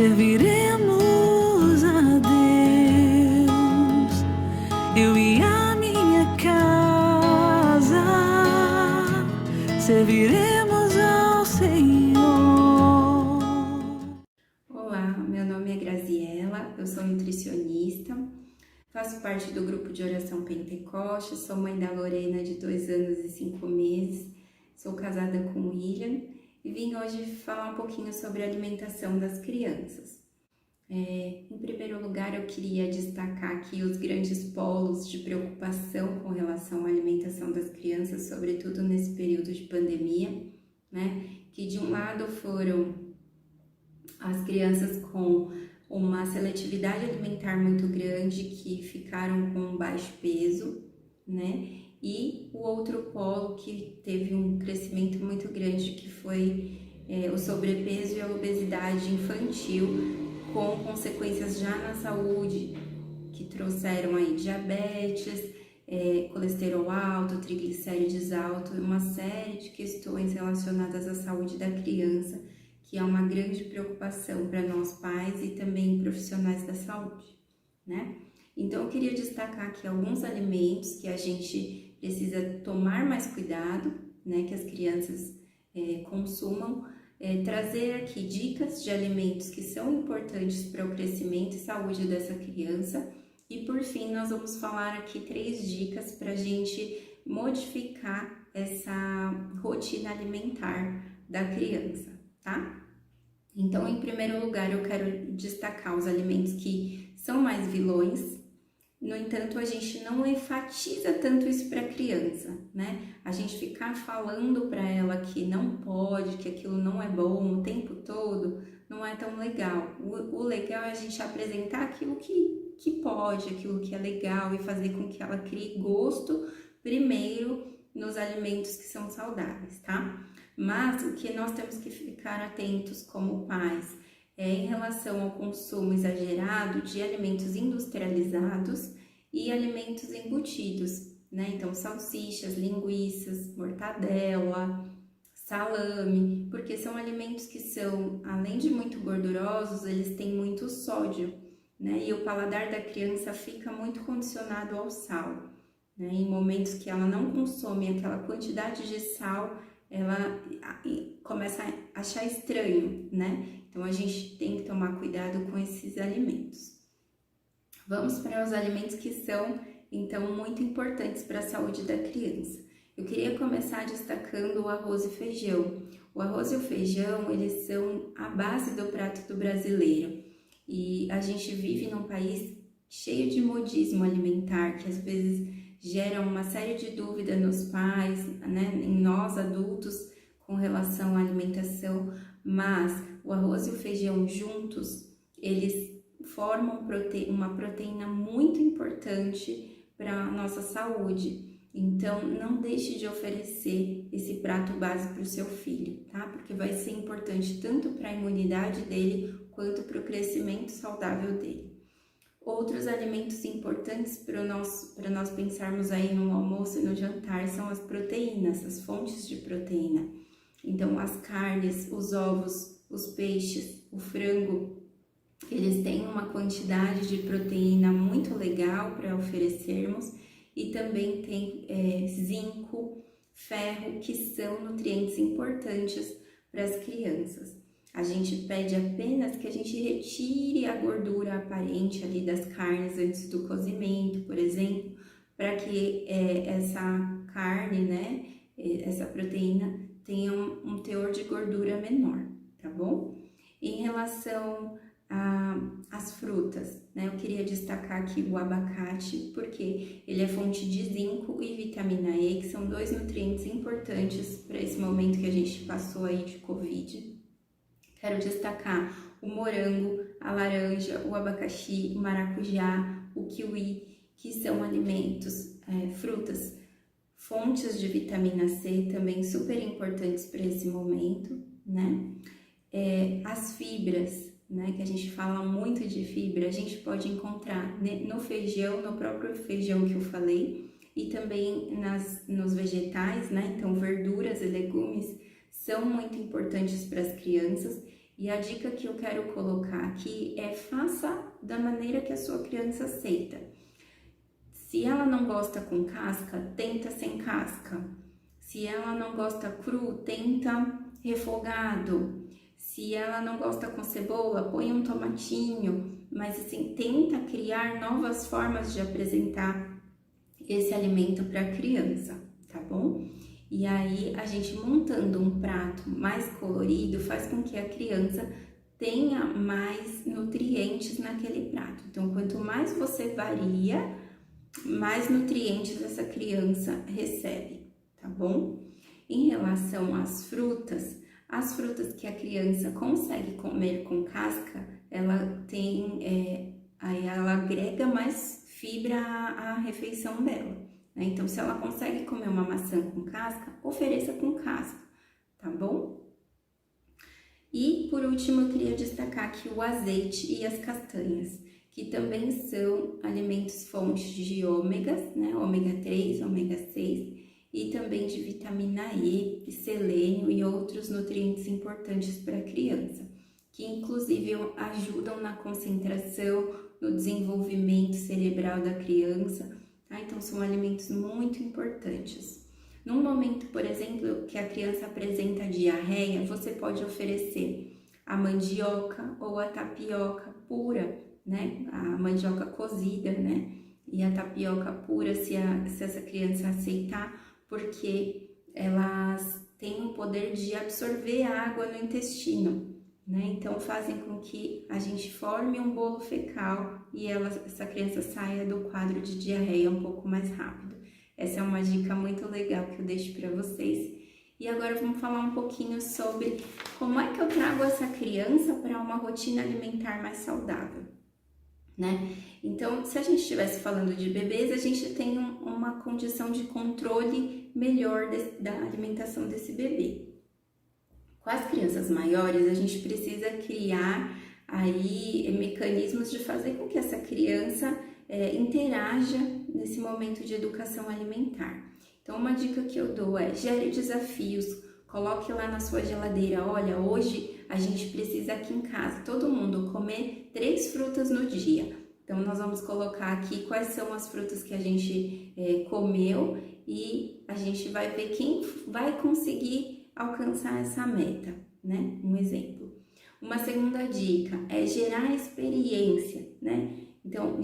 serviremos a Deus, eu e a minha casa, serviremos ao Senhor. Olá, meu nome é Graziela, eu sou nutricionista, faço parte do grupo de oração Pentecoste, sou mãe da Lorena de 2 anos e 5 meses, sou casada com o William e vim hoje falar um pouquinho sobre a alimentação das crianças. Em primeiro lugar, eu queria destacar aqui os grandes polos de preocupação com relação à alimentação das crianças, sobretudo nesse período de pandemia, né? Que de um lado foram as crianças com uma seletividade alimentar muito grande, que ficaram com baixo peso, né? E o outro polo que teve um crescimento muito grande, que foi o sobrepeso e a obesidade infantil, com consequências já na saúde, que trouxeram aí diabetes, colesterol alto, triglicérides alto, uma série de questões relacionadas à saúde da criança, que é uma grande preocupação para nós pais e também profissionais da saúde, né? Então, eu queria destacar aqui alguns alimentos que a gente precisa tomar mais cuidado, né, que as crianças consumam, trazer aqui dicas de alimentos que são importantes para o crescimento e saúde dessa criança e, por fim, nós vamos falar aqui 3 dicas para a gente modificar essa rotina alimentar da criança, tá? Então, em primeiro lugar, eu quero destacar os alimentos que são mais vilões. No entanto, a gente não enfatiza tanto isso para a criança, né? A gente ficar falando para ela que não pode, que aquilo não é bom o tempo todo, não é tão legal. O legal é a gente apresentar aquilo que pode, aquilo que é legal e fazer com que ela crie gosto primeiro nos alimentos que são saudáveis, tá? Mas o que nós temos que ficar atentos como pais em relação ao consumo exagerado de alimentos industrializados e alimentos embutidos, né? Então, salsichas, linguiças, mortadela, salame, porque são alimentos que são, além de muito gordurosos, eles têm muito sódio, né? E o paladar da criança fica muito condicionado ao sal, né? Em momentos que ela não consome aquela quantidade de sal, ela começa a achar estranho, né? Então, a gente tem que tomar cuidado com esses alimentos. Vamos para os alimentos que são, então, muito importantes para a saúde da criança. Eu queria começar destacando o arroz e feijão. O arroz e o feijão, eles são a base do prato do brasileiro. E a gente vive num país cheio de modismo alimentar, que às vezes gera uma série de dúvidas nos pais, né, em nós adultos, com relação à alimentação, mas o arroz e o feijão juntos, eles formam uma proteína muito importante para a nossa saúde. Então, não deixe de oferecer esse prato base para o seu filho, tá? Porque vai ser importante tanto para a imunidade dele, quanto para o crescimento saudável dele. Outros alimentos importantes para nós pensarmos aí no almoço e no jantar são as proteínas, as fontes de proteína. Então, as carnes, os ovos, os peixes, o frango, eles têm uma quantidade de proteína muito legal para oferecermos e também tem zinco, ferro, que são nutrientes importantes para as crianças. A gente pede apenas que a gente retire a gordura aparente ali das carnes antes do cozimento, por exemplo, para que essa carne, né, essa proteína tenha um teor de gordura menor, tá bom? Em relação às frutas, né, eu queria destacar aqui o abacate, porque ele é fonte de zinco e vitamina E, que são 2 nutrientes importantes para esse momento que a gente passou aí de Covid. Quero destacar o morango, a laranja, o abacaxi, o maracujá, o kiwi, que são alimentos, frutas, fontes de vitamina C, também super importantes para esse momento, né? As fibras, né, que a gente fala muito de fibra, a gente pode encontrar no feijão, no próprio feijão que eu falei, e também nos vegetais, né? Então, verduras e legumes são muito importantes para as crianças E a dica que eu quero colocar aqui é faça da maneira que a sua criança aceita. Se ela não gosta com casca, tenta sem casca. Se ela não gosta cru, tenta refogado. Se ela não gosta com cebola, põe um tomatinho. Mas assim, tenta criar novas formas de apresentar esse alimento para a criança, tá bom? E aí, a gente montando um prato mais colorido faz com que a criança tenha mais nutrientes naquele prato. Então, quanto mais você varia, mais nutrientes essa criança recebe, tá bom? Em relação às frutas que a criança consegue comer com casca, ela tem, aí ela agrega mais fibra à refeição dela, né? Então, se ela consegue comer uma maçã com casca, ofereça com casca, tá bom? E, por último, eu queria destacar aqui o azeite e as castanhas, que também são alimentos fontes de ômegas, né? Ômega 3, ômega 6, e também de vitamina E, selênio e outros nutrientes importantes para a criança, que inclusive ajudam na concentração, no desenvolvimento cerebral da criança, tá? Então, são alimentos muito importantes. Num momento, por exemplo, que a criança apresenta diarreia, você pode oferecer a mandioca ou a tapioca pura, né? A mandioca cozida, né? E a tapioca pura, se essa criança aceitar, porque elas têm o poder de absorver água no intestino, né? Então, fazem com que a gente forme um bolo fecal e essa criança saia do quadro de diarreia um pouco mais rápido. Essa é uma dica muito legal que eu deixo para vocês. E agora vamos falar um pouquinho sobre como é que eu trago essa criança para uma rotina alimentar mais saudável, né? Então, se a gente estivesse falando de bebês, a gente tem uma condição de controle melhor da alimentação desse bebê. Com as crianças maiores, a gente precisa criar aí mecanismos de fazer com que essa criança interaja nesse momento de educação alimentar. Então, uma dica que eu dou é: gere desafios, coloque lá na sua geladeira: olha, hoje a gente precisa aqui em casa, todo mundo, comer 3 frutas no dia. Então, nós vamos colocar aqui quais são as frutas que a gente comeu e a gente vai ver quem vai conseguir alcançar essa meta, né? Um exemplo. Uma segunda dica é gerar experiência, né? Então,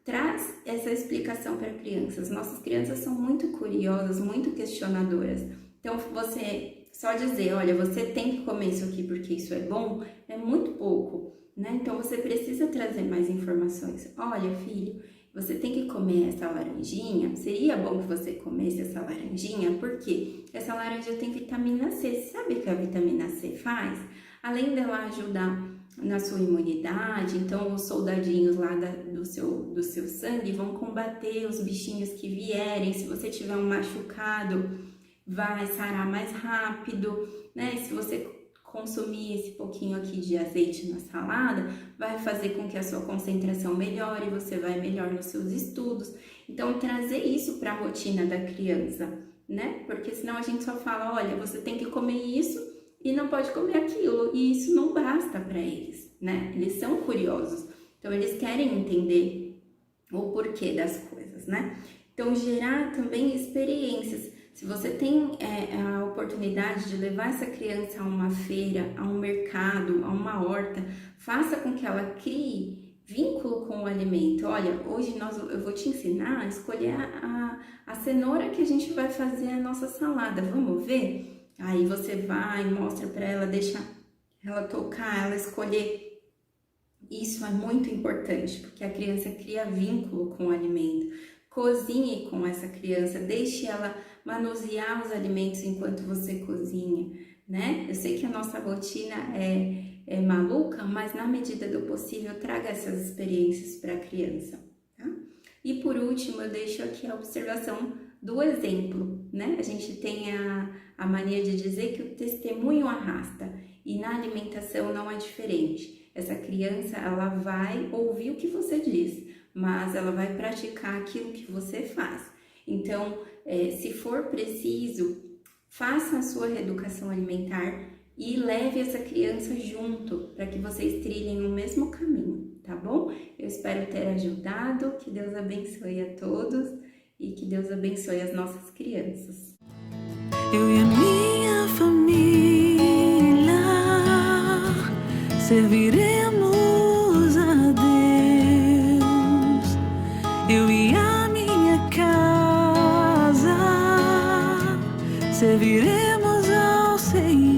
traz essa explicação para crianças. Nossas crianças são muito curiosas, muito questionadoras. Então, você só dizer: olha, você tem que comer isso aqui porque isso é bom, é muito pouco, né? Então, você precisa trazer mais informações. Olha, filho, você tem que comer essa laranjinha, seria bom que você comesse essa laranjinha, porque essa laranja tem vitamina C. Você sabe o que a vitamina C faz? Além dela ajudar na sua imunidade, então os soldadinhos lá do seu sangue vão combater os bichinhos que vierem. Se você tiver um machucado, vai sarar mais rápido, né? E se você consumir esse pouquinho aqui de azeite na salada, vai fazer com que a sua concentração melhore, você vai melhor nos seus estudos. Então, trazer isso para a rotina da criança, né? Porque senão a gente só fala: olha, você tem que comer isso e não pode comer aquilo, e isso não basta para eles, né? Eles são curiosos, então eles querem entender o porquê das coisas, né? Então, gerar também experiências. Se você tem a oportunidade de levar essa criança a uma feira, a um mercado, a uma horta, faça com que ela crie vínculo com o alimento. Olha, hoje eu vou te ensinar a escolher a cenoura que a gente vai fazer a nossa salada, vamos ver? Aí você vai, mostra para ela, deixa ela tocar, ela escolher. Isso é muito importante, porque a criança cria vínculo com o alimento. Cozinhe com essa criança, deixe ela manusear os alimentos enquanto você cozinha, né? Eu sei que a nossa rotina é maluca, mas na medida do possível, traga essas experiências para a criança, tá? E por último, eu deixo aqui a observação do exemplo, né? A gente tem a mania de dizer que o testemunho arrasta, e na alimentação não é diferente. Essa criança, ela vai ouvir o que você diz, mas ela vai praticar aquilo que você faz. Então, se for preciso, faça a sua reeducação alimentar e leve essa criança junto, para que vocês trilhem o mesmo caminho, tá bom? Eu espero ter ajudado, que Deus abençoe a todos e que Deus abençoe as nossas crianças. Eu e a minha família serviremos a Deus. Eu e a minha casa serviremos ao Senhor.